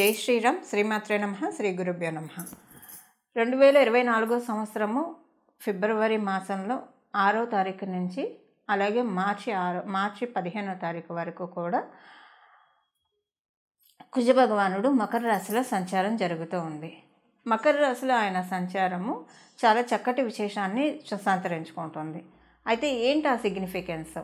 జై శ్రీరామ్. శ్రీమాత్రే నమః. శ్రీ గురుభ్యో నమః. 2024 సంవత్సరము ఫిబ్రవరి మాసంలో 6వ తారీఖు నుంచి అలాగే మార్చి 15వ తారీఖు వరకు కూడా కుజ భగవానుడు మకర రాశిలో సంచారం జరుగుతూ ఉంది. మకర రాశిలో ఆయన సంచారము చాలా చక్కటి విశేషాన్ని సంతరించుకుంటుంది. అయితే ఏంటి ఆ సిగ్నిఫికెన్స్?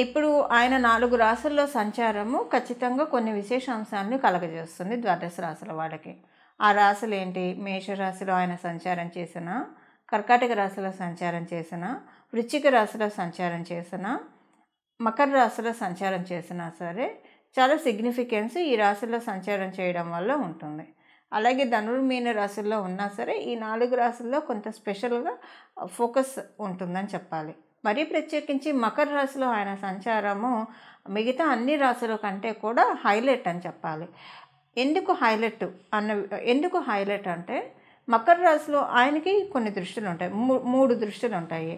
ఇప్పుడు ఆయన 4 రాశుల్లో సంచారము ఖచ్చితంగా కొన్ని విశేషాంశాలను కలగజేస్తుంది ద్వాదశ రాశుల వాళ్ళకి. ఆ రాశులు ఏంటి? మేషరాశిలో ఆయన సంచారం చేసిన, కర్కాటక రాశిలో సంచారం చేసిన, వృశ్చిక రాశిలో సంచారం చేసిన, మకర రాశిలో సంచారం చేసినా సరే చాలా సిగ్నిఫికెన్స్ ఈ రాశుల్లో సంచారం చేయడం వల్ల ఉంటుంది. అలాగే ధనుర్మీన రాశుల్లో ఉన్నా సరే ఈ 4 రాశుల్లో కొంత స్పెషల్గా ఫోకస్ ఉంటుందని చెప్పాలి. మరీ ప్రత్యేకించి మకర రాశిలో ఆయన సంచారము మిగతా అన్ని రాశుల కంటే కూడా హైలైట్ అని చెప్పాలి. ఎందుకు హైలైట్ అంటే మకర రాశిలో ఆయనకి కొన్ని దృష్టిలు ఉంటాయి, 3 దృష్టిలు ఉంటాయి.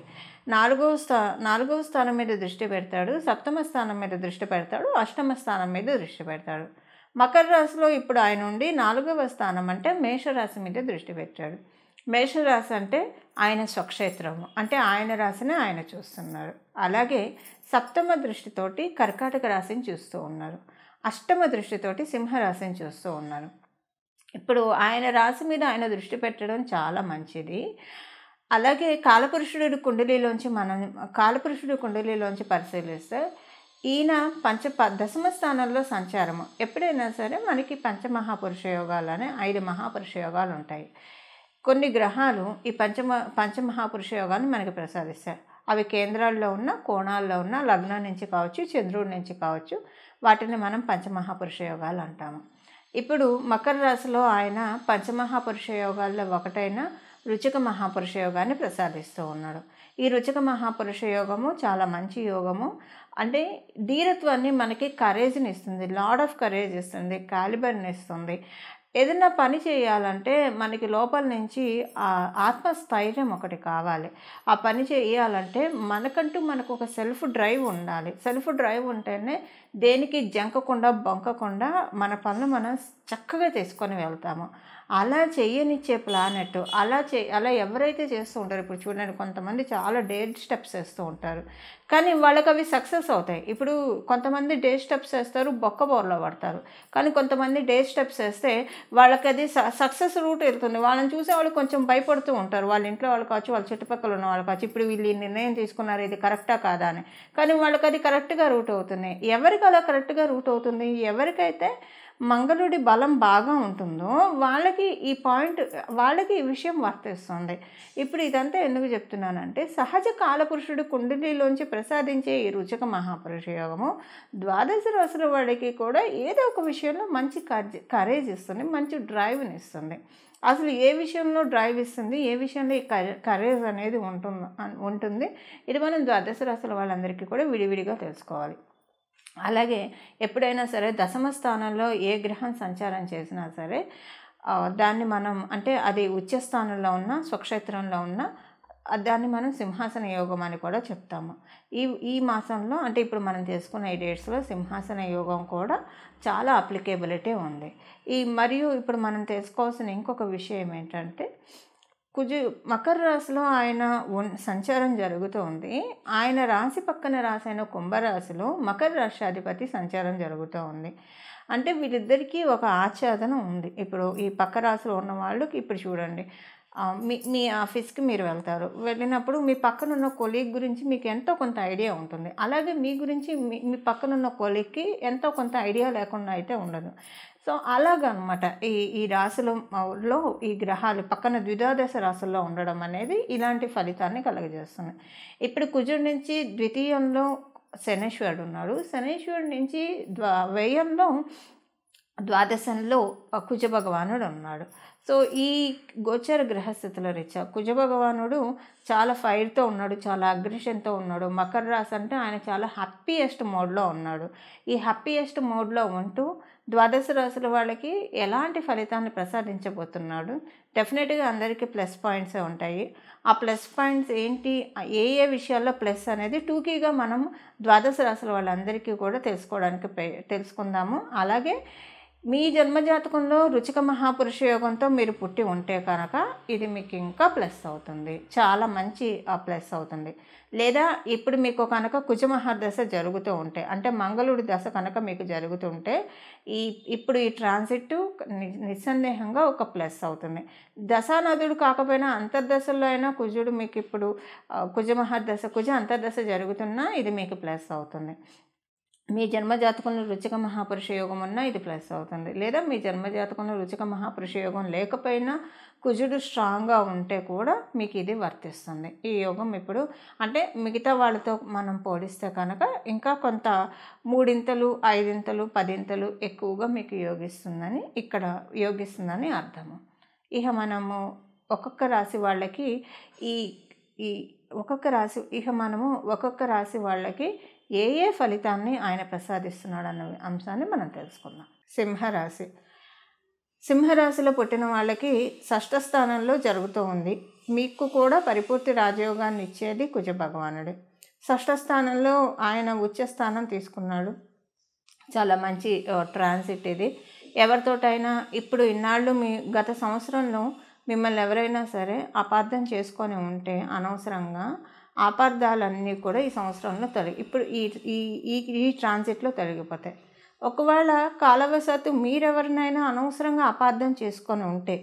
4వ స్థానం మీద దృష్టి పెడతాడు, 7వ స్థానం మీద దృష్టి పెడతాడు, 8వ స్థానం మీద దృష్టి పెడతాడు. మకర రాశిలో ఇప్పుడు ఆయన ఉండి 4వ స్థానం అంటే మేషరాశి మీద దృష్టి పెట్టాడు. మేషరాశి అంటే ఆయన స్వక్షేత్రము, అంటే ఆయన రాశిని ఆయన చూస్తున్నారు. అలాగే 7వ దృష్టితోటి కర్కాటక రాశిని చూస్తూ ఉన్నారు, 8వ దృష్టితోటి సింహరాశిని చూస్తూ ఉన్నారు. ఇప్పుడు ఆయన రాశి మీద ఆయన దృష్టి పెట్టడం చాలా మంచిది. అలాగే కాలపురుషుడి కుండలిలోంచి పరిశీలిస్తే ఈయన దశమ స్థానంలో సంచారము. ఎప్పుడైనా సరే మనకి పంచమహాపురుష యోగాలనే 5 మహాపురుష యోగాలు ఉంటాయి. కొన్ని గ్రహాలు ఈ పంచమహాపురుష యోగాన్ని మనకి ప్రసాదిస్తాయి. అవి కేంద్రాల్లో ఉన్న, కోణాల్లో ఉన్న, లగ్నం నుంచి కావచ్చు, చంద్రుడి నుంచి కావచ్చు, వాటిని మనం పంచమహాపురుష యోగాలు అంటాము. ఇప్పుడు మకర రాశిలో ఆయన పంచమహాపురుష యోగాల్లో ఒకటైన రుచిక మహాపురుష యోగాన్ని ప్రసాదిస్తూ ఉన్నాడు. ఈ రుచిక మహాపురుష యోగము చాలా మంచి యోగము. అంటే ధీరత్వాన్ని మనకి కరేజ్ని ఇస్తుంది, లాడ్ ఆఫ్ కరేజ్ ఇస్తుంది, కాలిబర్ని ఇస్తుంది. ఏదైనా పని చేయాలంటే మనకి లోపల నుంచి ఆత్మస్థైర్యం ఒకటి కావాలి. ఆ పని చేయాలంటే మనకు ఒక సెల్ఫ్ డ్రైవ్ ఉండాలి. సెల్ఫ్ డ్రైవ్ ఉంటేనే దేనికి జంకకుండా బొంకకుండా మన పనులు మనం చక్కగా తీసుకొని వెళ్తాము. అలా చేయనిచ్చే ప్లానెట్ అలా ఎవరైతే చేస్తూ ఉంటారో, ఇప్పుడు చూడండి కొంతమంది చాలా డేర్ స్టెప్స్ వేస్తూ ఉంటారు, కానీ వాళ్ళకి అవి సక్సెస్ అవుతాయి. ఇప్పుడు కొంతమంది డేర్ స్టెప్స్ వేస్తారు, బొక్కబోర్లో పడతారు. కానీ కొంతమంది డేర్ స్టెప్స్ వేస్తే వాళ్ళకి అది సక్సెస్ రూట్ వెళ్తుంది. వాళ్ళని చూసే వాళ్ళు కొంచెం భయపడుతూ ఉంటారు, వాళ్ళ ఇంట్లో వాళ్ళు కావచ్చు, వాళ్ళ చుట్టుపక్కల ఉన్న వాళ్ళు కావచ్చు. ఇప్పుడు వీళ్ళు ఈ నిర్ణయం తీసుకున్నారు, ఇది కరెక్టా కాదా అని. కానీ వాళ్ళకి అది కరెక్ట్గా రూట్ అవుతుంది. ఎవరికి అలా కరెక్ట్గా రూట్ అవుతుంది? ఎవరికైతే మంగళుడి బలం బాగా ఉంటుందో వాళ్ళకి ఈ విషయం వర్తిస్తుంది. ఇప్పుడు ఇదంతా ఎందుకు చెప్తున్నానంటే, సహజ కాలపురుషుడు కుండలిలోంచి ప్రసాదించే ఈ రుచిక మహాపురుష యోగము ద్వాదశ రాశుల వాడికి కూడా ఏదో ఒక విషయంలో మంచి కరేజ్ ఇస్తుంది, మంచి డ్రైవ్ని ఇస్తుంది. అసలు ఏ విషయంలో డ్రైవ్ ఇస్తుంది, ఏ విషయంలో ఈ కరేజ్ అనేది ఉంటుంది ఇది మనం ద్వాదశ రాశుల వాళ్ళందరికీ కూడా విడివిడిగా తెలుసుకోవాలి. అలాగే ఎప్పుడైనా సరే దశమ స్థానంలో ఏ గ్రహం సంచారం చేసినా సరే దాన్ని మనం, అంటే అది ఉచ్చస్థానంలో ఉన్న, స్వక్షేత్రంలో ఉన్న, దాన్ని మనం సింహాసన యోగం అని కూడా చెప్తాము. ఈ మాసంలో, అంటే ఇప్పుడు మనం తీసుకున్న ఈ డేట్స్లో సింహాసన యోగం కూడా చాలా అప్లికేబిలిటీ ఉంది. మరియు ఇప్పుడు మనం తెలుసుకోవాల్సిన ఇంకొక విషయం ఏంటంటే, మకర రాశిలో ఆయన సంచారం జరుగుతూ ఉంది. ఆయన రాశి పక్కన రాశి అయిన కుంభరాశిలో మకర రాష్ట్రాధిపతి సంచారం జరుగుతూ ఉంది. అంటే వీళ్ళిద్దరికీ ఒక ఆచ్ఛాదన ఉంది. ఇప్పుడు ఈ పక్క రాశిలో ఉన్న వాళ్ళకి ఇప్పుడు చూడండి, మీ ఆఫీస్కి మీరు వెళ్ళినప్పుడు మీ పక్కనున్న కొలీగ్ గురించి మీకు ఎంతో కొంత ఐడియా ఉంటుంది. అలాగే మీ గురించి మీ పక్కనున్న కొలీగ్కి ఎంతో కొంత ఐడియా లేకుండా అయితే ఉండదు. సో అలాగనమాట ఈ రాశులలో ఈ గ్రహాలు పక్కన ద్విదాదశ రాశుల్లో ఉండడం అనేది ఇలాంటి ఫలితాన్ని కలుగజేస్తుంది. ఇప్పుడు కుజుడి నుంచి ద్వితీయంలో శనీశ్వరుడు ఉన్నాడు, శనీశ్వరుడి నుంచి వ్యయంలో ద్వాదశంలో కుజ భగవానుడు ఉన్నాడు. సో ఈ గోచర గ్రహస్థితుల రీత్యా కుజ భగవానుడు చాలా ఫైర్తో ఉన్నాడు, చాలా అగ్రెషన్తో ఉన్నాడు. మకర రాశి అంటే ఆయన చాలా హ్యాపీయెస్ట్ మోడ్లో ఉన్నాడు. ఈ హ్యాపీయెస్ట్ మోడ్లో ఉంటూ ద్వాదశ రాశుల వాళ్ళకి ఎలాంటి ఫలితాన్ని ప్రసాదించబోతున్నాడు? డెఫినెట్గా అందరికీ ప్లస్ పాయింట్సే ఉంటాయి. ఆ ప్లస్ పాయింట్స్ ఏంటి, ఏ విషయాల్లో ప్లస్ అనేది టూకీగా మనం ద్వాదశ రాశుల వాళ్ళందరికీ కూడా తెలుసుకుందాము. అలాగే మీ జన్మజాతకంలో రుచిక మహాపురుష యోగంతో మీరు పుట్టి ఉంటే కనుక ఇది మీకు ఇంకా ప్లస్ అవుతుంది, చాలా మంచి ప్లస్ అవుతుంది. లేదా ఇప్పుడు మీకు కనుక కుజమహాదశ జరుగుతూ ఉంటే, అంటే మంగళుడి దశ కనుక మీకు జరుగుతుంటే ఇప్పుడు ఈ ట్రాన్సిట్ నిస్సందేహంగా ఒక ప్లస్ అవుతుంది. దశానదుడు కాకపోయినా అంతర్దశల్లో అయినా కుజుడు మీకు ఇప్పుడు కుజమహాదశ కుజ అంతర్దశ జరుగుతున్నా ఇది మీకు ప్లస్ అవుతుంది. మీ జన్మజాతకంలో రుచిక మహాపురుష యోగం ఉన్నా ఇది ప్లస్ అవుతుంది. లేదా మీ జన్మజాతకంలో రుచిక మహాపురుష యోగం లేకపోయినా కుజుడు స్ట్రాంగ్గా ఉంటే కూడా మీకు ఇది వర్తిస్తుంది. ఈ యోగం ఇప్పుడు అంటే మిగతా వాళ్ళతో మనం పోలిస్తే కనుక ఇంకా కొంత 3 5 10 ఎక్కువగా మీకు యోగిస్తుందని అర్థము. ఇక మనము ఒక్కొక్క రాశి వాళ్ళకి ఒక్కొక్క రాశి వాళ్ళకి ఏ ఫలితాన్ని ఆయన ప్రసాదిస్తున్నాడు అన్న అంశాన్ని మనం తెలుసుకుందాం. సింహరాశిలో పుట్టిన వాళ్ళకి 6వ స్థానంలో జరుగుతూ ఉంది. మీకు కూడా పరిపూర్తి రాజయోగాన్ని ఇచ్చేది కుజ భగవానుడే. 6వ స్థానంలో ఆయన ఉచ్చ స్థానం తీసుకున్నాడు. చాలా మంచి ట్రాన్సిట్ ఇది. ఎవరితోటైనా ఇప్పుడు ఇన్నాళ్ళు గత సంవత్సరంలో మిమ్మల్ని ఎవరైనా సరే అపార్థం చేసుకొని ఉంటే అనవసరంగా అపార్థాలన్నీ కూడా ఈ సంవత్సరంలో ఇప్పుడు ఈ ట్రాన్సిట్లో తొలగిపోతాయి. ఒకవేళ కాలవశాత్తు మీరెవరినైనా అనవసరంగా అపార్థం చేసుకొని ఉంటే,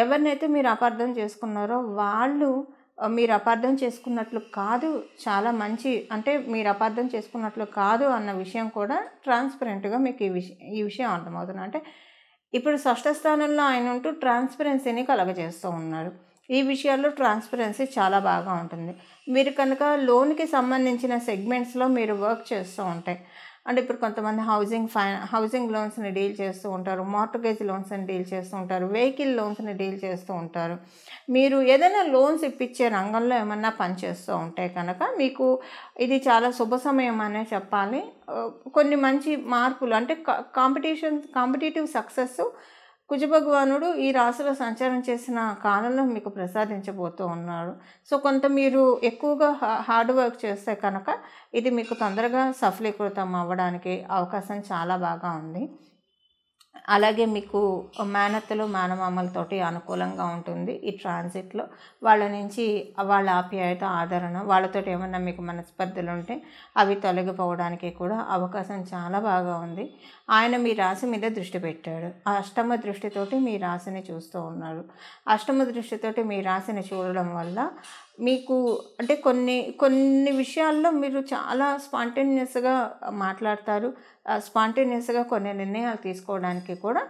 ఎవరినైతే మీరు అపార్థం చేసుకున్నారో వాళ్ళు మీరు అపార్థం చేసుకున్నట్లు కాదు, చాలా మంచి అంటే మీరు అపార్థం చేసుకున్నట్లు కాదు అన్న విషయం కూడా ట్రాన్స్పరెంట్గా మీకు ఈ విషయం అర్థమవుతుంది. అంటే ఇప్పుడు 6వ స్థానంలో ఆయన ఉంటూ ట్రాన్స్పరెన్సీని కలగజేస్తూ ఉన్నారు. ఈ విషయాల్లో ట్రాన్స్పరెన్సీ చాలా బాగా ఉంటుంది. మీరు కనుక లోన్కి సంబంధించిన సెగ్మెంట్స్లో మీరు వర్క్ చేస్తూ ఉంటాయి. అంటే ఇప్పుడు కొంతమంది హౌసింగ్ లోన్స్ని డీల్ చేస్తూ ఉంటారు, మార్టగేజ్ లోన్స్ని డీల్ చేస్తూ ఉంటారు, వెహికల్ లోన్స్ని డీల్ చేస్తూ ఉంటారు. మీరు ఏదైనా లోన్స్ ఇప్పించే రంగంలో ఏమన్నా పనిచేస్తూ ఉంటే కనుక మీకు ఇది చాలా శుభ సమయం అనే చెప్పాలి. కొన్ని మంచి మార్పులు అంటే కాంపిటేటివ్ సక్సెస్ కుజభగవానుడు ఈ రాశిలో సంచారం చేసిన కాలంలో మీకు ప్రసాదించబోతూ ఉన్నాడు. సో కొంత మీరు ఎక్కువగా హార్డ్ వర్క్ చేస్తే కనుక ఇది మీకు తొందరగా సఫలీకృతం అవ్వడానికి అవకాశం చాలా బాగా ఉంది. అలాగే మీకు మేనత్తలు మేనమామలతోటి అనుకూలంగా ఉంటుంది ఈ ట్రాన్సిట్లో. వాళ్ళ నుంచి వాళ్ళ ఆప్యాయత ఆదరణ, వాళ్ళతోటి ఏమన్నా మీకు మనస్పర్ధలు ఉంటే అవి తొలగిపోవడానికి కూడా అవకాశం చాలా బాగా ఉంది. ఆయన మీ రాశి మీద దృష్టి పెట్టాడు. ఆ అష్టమ దృష్టితోటి మీ రాశిని చూస్తూ ఉన్నాడు. అష్టమ దృష్టితోటి మీ రాశిని చూడడం వల్ల మీకు అంటే కొన్ని విషయాల్లో మీరు చాలా స్పాంటేనియస్గా మాట్లాడతారు. స్పాంటేనియస్గా కొన్ని నిర్ణయాలు తీసుకోవడానికి కూడా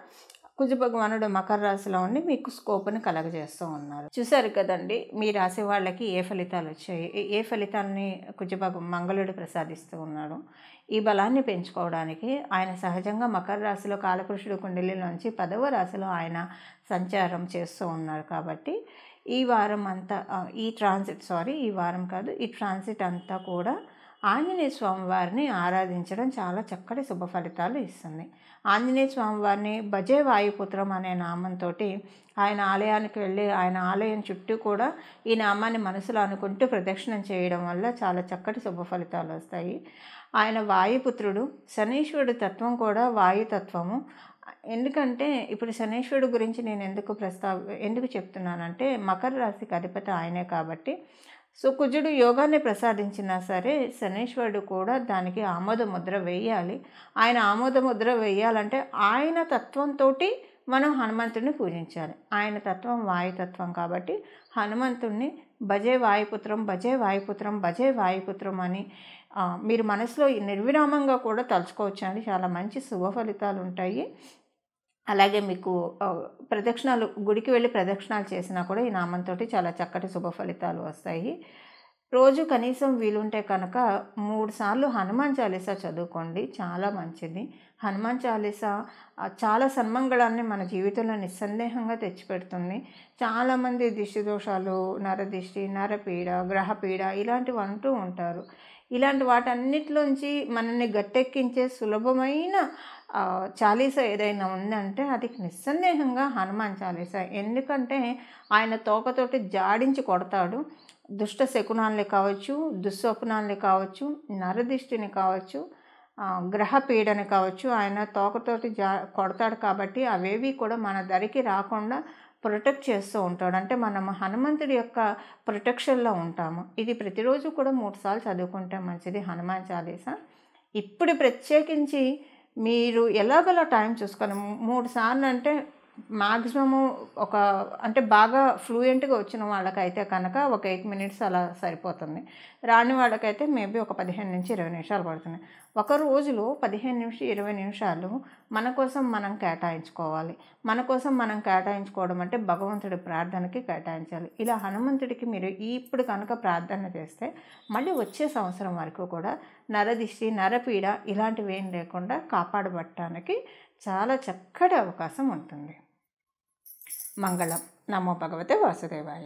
కుజభగవానుడు మకర రాశిలో ఉండి మీకు స్కోప్ని కలగజేస్తూ ఉన్నారు. చూశారు కదండి మీ రాశి వాళ్ళకి ఏ ఫలితాలు వచ్చాయి, ఏ ఫలితాలని మంగళుడు ప్రసాదిస్తూ ఉన్నాడు. ఈ బలాన్ని పెంచుకోవడానికి ఆయన సహజంగా మకర రాశిలో కాలపురుషుడు కుండలిలోంచి 10వ రాశిలో ఆయన సంచారం చేస్తూ ఉన్నారు. కాబట్టి ఈ వారం అంతా ఈ ట్రాన్సిట్ అంతా కూడా ఆంజనేయ స్వామివారిని ఆరాధించడం చాలా చక్కటి శుభ ఫలితాలు ఇస్తుంది. ఆంజనేయ స్వామివారిని భజే వాయుపుత్రం అనే నామంతో ఆయన ఆలయానికి వెళ్ళి ఆయన ఆలయం చుట్టూ కూడా ఈ నామాన్ని మనసులో అనుకుంటూ ప్రదక్షిణం చేయడం వల్ల చాలా చక్కటి శుభ ఫలితాలు వస్తాయి. ఆయన వాయుపుత్రుడు. శనీశ్వరుడు తత్వం కూడా వాయుతత్వము. ఎందుకంటే ఇప్పుడు శనీశ్వరుడు గురించి నేను ఎందుకు చెప్తున్నానంటే మకర రాశికి అధిపతి ఆయనే కాబట్టి. సో కుజుడు యోగాన్ని ప్రసాదించినా సరే శనీశ్వరుడు కూడా దానికి ఆమోద ముద్ర వేయాలి. ఆయన ఆమోద ముద్ర వేయాలంటే ఆయన తత్వంతో మనం హనుమంతుడిని పూజించాలి. ఆయన తత్వం వాయుతత్వం కాబట్టి హనుమంతుడిని భజే వాయుపుత్రం భజే వాయుపుత్రం భజే వాయుపుత్రం అని మీరు మనసులో నిర్విరామంగా కూడా తలుచుకోవచ్చు అండి. చాలా మంచి శుభ ఫలితాలు ఉంటాయి. అలాగే మీకు ప్రదక్షిణాలు గుడికి వెళ్ళి ప్రదక్షిణాలు చేసినా కూడా ఈ నామంతో చాలా చక్కటి శుభ ఫలితాలు వస్తాయి. రోజు కనీసం వీలుంటే కనుక 3 సార్లు హనుమాన్ చాలీసా చదువుకోండి, చాలా మంచిది. హనుమాన్ చాలీసా చాలా సన్మంగళాన్ని మన జీవితంలో నిస్సందేహంగా తెచ్చిపెడుతుంది. చాలామంది దిష్టి దోషాలు, నరదిష్టి, నరపీడ, గ్రహపీడ ఇలాంటివి అంటూ ఉంటారు. ఇలాంటి వాటన్నిటిలోంచి మనల్ని గట్టెక్కించే సులభమైన చాలీసా ఏదైనా ఉందంటే అది నిస్సందేహంగా హనుమాన్ చాలీసా. ఎందుకంటే ఆయన తోకతోటి జాడించి కొడతాడు. దుష్ట శకునాల్ని కావచ్చు, దుస్వప్నాల్ని కావచ్చు, నరదిష్టిని కావచ్చు, గ్రహ పీడన కావచ్చు, ఆయన తోకతోటి కొడతాడు కాబట్టి అవేవి కూడా మన దరికి రాకుండా ప్రొటెక్ట్ చేస్తూ ఉంటాడు. అంటే మనం హనుమంతుడి యొక్క ప్రొటెక్షన్‌లో ఉంటాము. ఇది ప్రతిరోజు కూడా 3 సార్లు చదువుకుంటే మంచిది హనుమాన్ చాలీసా. ఇప్పుడు ప్రత్యేకించి మీరు ఎలాగోలా టైం చూసుకొని 3 సార్లు అంటే మాక్సిమము ఒక అంటే బాగా ఫ్లూయెంట్‌గా వచ్చిన వాళ్ళకైతే కనుక ఒక 8 మినిట్స్ అలా సరిపోతుంది. రాని వాళ్ళకైతే మేబీ ఒక 15-20 నిమిషాలు పడుతుంది. ఒక రోజులో 15-20 నిమిషాలు మన కోసం మనం కేటాయించుకోవాలి. మన కోసం మనం కేటాయించుకోవడం అంటే భగవంతుడి ప్రార్థనకి కేటాయించాలి. ఇలా హనుమంతుడికి మీరు ఇప్పుడు కనుక ప్రార్థన చేస్తే మళ్ళీ వచ్చే సంవత్సరం వరకు కూడా నరదిష్టి, నరపీడ ఇలాంటివేం లేకుండా కాపాడబడటానికి చాలా చక్కటి అవకాశం ఉంటుంది. మంగళం. నమో భగవతే వాసుదేవాయ.